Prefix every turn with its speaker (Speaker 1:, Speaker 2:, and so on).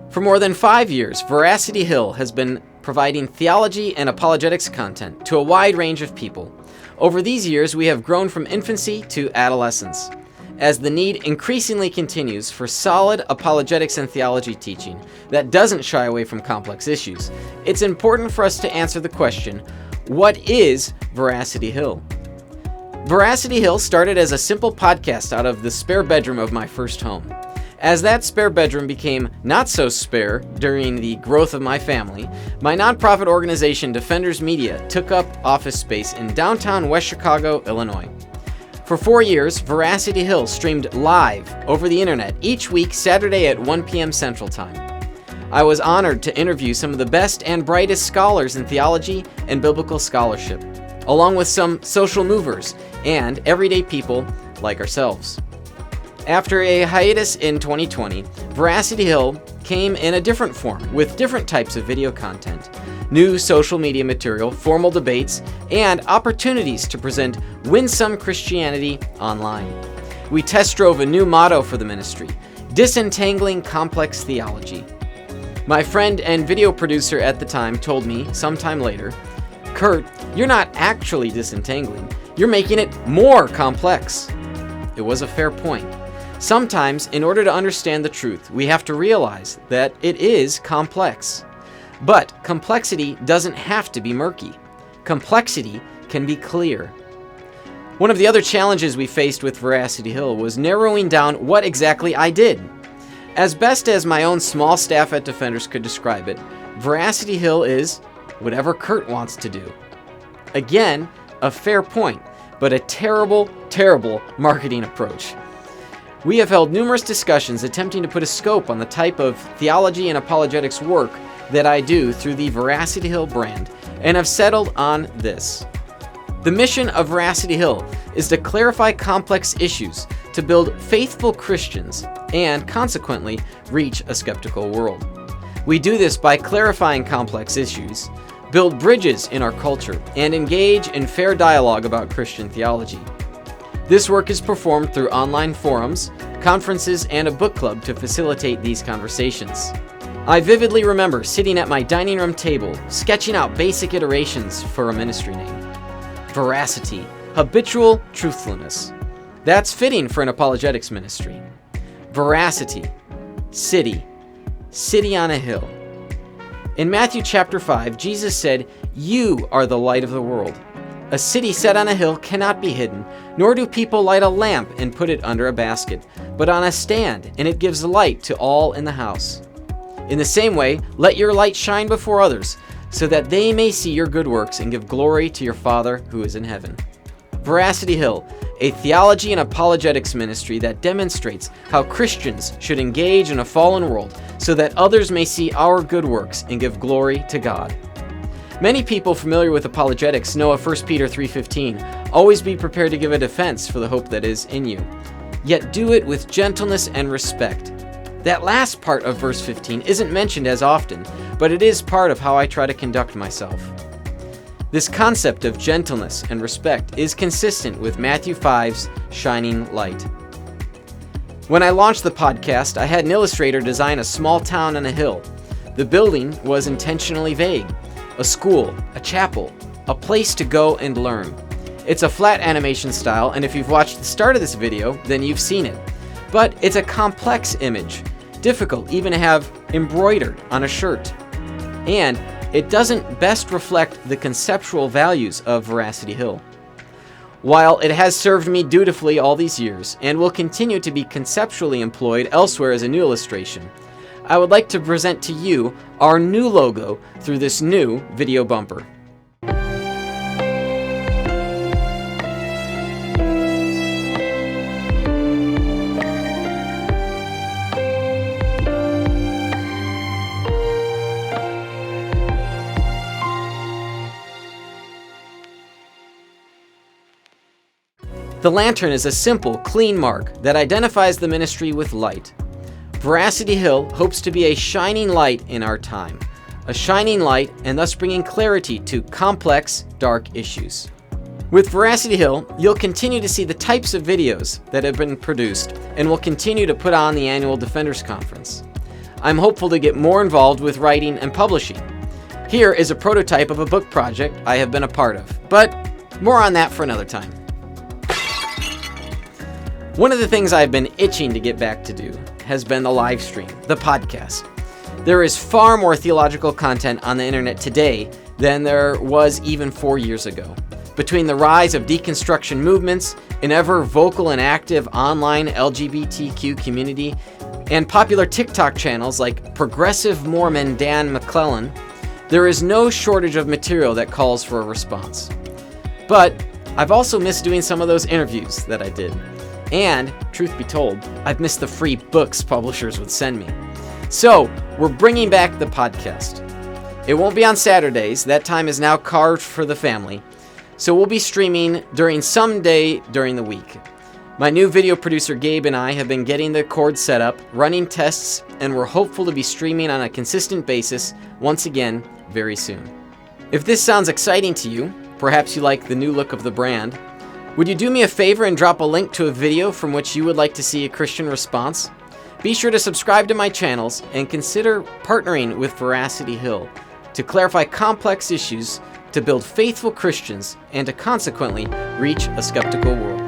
Speaker 1: For more than 5 years, Veracity Hill has been providing theology and apologetics content to a wide range of people. Over these years, we have grown from infancy to adolescence. As the need increasingly continues for solid apologetics and theology teaching that doesn't shy away from complex issues, it's important for us to answer the question, what is Veracity Hill? Veracity Hill started as a simple podcast out of the spare bedroom of my first home. As that spare bedroom became not so spare during the growth of my family, my nonprofit organization Defenders Media took up office space in downtown West Chicago, Illinois. For 4 years, Veracity Hill streamed live over the internet each week Saturday at 1 p.m. Central Time. I was honored to interview some of the best and brightest scholars in theology and biblical scholarship, along with some social movers and everyday people like ourselves. After a hiatus in 2020, Veracity Hill came in a different form with different types of video content, new social media material, formal debates, and opportunities to present winsome Christianity online. We test drove a new motto for the ministry, disentangling complex theology. My friend and video producer at the time told me sometime later, "Kurt, you're not actually disentangling, you're making it more complex." It was a fair point. Sometimes, in order to understand the truth, we have to realize that it is complex. But complexity doesn't have to be murky. Complexity can be clear. One of the other challenges we faced with Veracity Hill was narrowing down what exactly I did. As best as my own small staff at Defenders could describe it, Veracity Hill is whatever Kurt wants to do. Again, a fair point, but a terrible, terrible marketing approach. We have held numerous discussions attempting to put a scope on the type of theology and apologetics work that I do through the Veracity Hill brand, and have settled on this. The mission of Veracity Hill is to clarify complex issues, to build faithful Christians, and consequently, reach a skeptical world. We do this by clarifying complex issues, build bridges in our culture, and engage in fair dialogue about Christian theology. This work is performed through online forums, conferences, and a book club to facilitate these conversations. I vividly remember sitting at my dining room table, sketching out basic iterations for a ministry name. Veracity, habitual truthfulness. That's fitting for an apologetics ministry. Veracity, city, city on a hill. In Matthew chapter 5, Jesus said, "You are the light of the world. A city set on a hill cannot be hidden, nor do people light a lamp and put it under a basket, but on a stand, and it gives light to all in the house. In the same way, let your light shine before others, so that they may see your good works and give glory to your Father who is in heaven." Veracity Hill, a theology and apologetics ministry that demonstrates how Christians should engage in a fallen world so that others may see our good works and give glory to God. Many people familiar with apologetics know of 1 Peter 3:15, "Always be prepared to give a defense for the hope that is in you. Yet do it with gentleness and respect." That last part of verse 15 isn't mentioned as often, but it is part of how I try to conduct myself. This concept of gentleness and respect is consistent with Matthew 5's shining light. When I launched the podcast, I had an illustrator design a small town on a hill. The building was intentionally vague. A school, a chapel, a place to go and learn. It's a flat animation style, and if you've watched the start of this video, then you've seen it. But it's a complex image, difficult even to have embroidered on a shirt. And it doesn't best reflect the conceptual values of Veracity Hill. While it has served me dutifully all these years, and will continue to be conceptually employed elsewhere as a new illustration, I would like to present to you our new logo through this new video bumper. The lantern is a simple, clean mark that identifies the ministry with light. Veracity Hill hopes to be a shining light in our time, a shining light and thus bringing clarity to complex, dark issues. With Veracity Hill, you'll continue to see the types of videos that have been produced and will continue to put on the annual Defenders Conference. I'm hopeful to get more involved with writing and publishing. Here is a prototype of a book project I have been a part of, but more on that for another time. One of the things I've been itching to get back to do has been the live stream, the podcast. There is far more theological content on the internet today than there was even 4 years ago. Between the rise of deconstruction movements, an ever vocal and active online LGBTQ community, and popular TikTok channels like Progressive Mormon Dan McClellan, there is no shortage of material that calls for a response. But I've also missed doing some of those interviews that I did. And, truth be told, I've missed the free books publishers would send me. So, we're bringing back the podcast. It won't be on Saturdays, that time is now carved for the family. So we'll be streaming during some day during the week. My new video producer Gabe and I have been getting the cord set up, running tests, and we're hopeful to be streaming on a consistent basis once again very soon. If this sounds exciting to you, perhaps you like the new look of the brand, would you do me a favor and drop a link to a video from which you would like to see a Christian response? Be sure to subscribe to my channels and consider partnering with Veracity Hill to clarify complex issues, to build faithful Christians, and to consequently reach a skeptical world.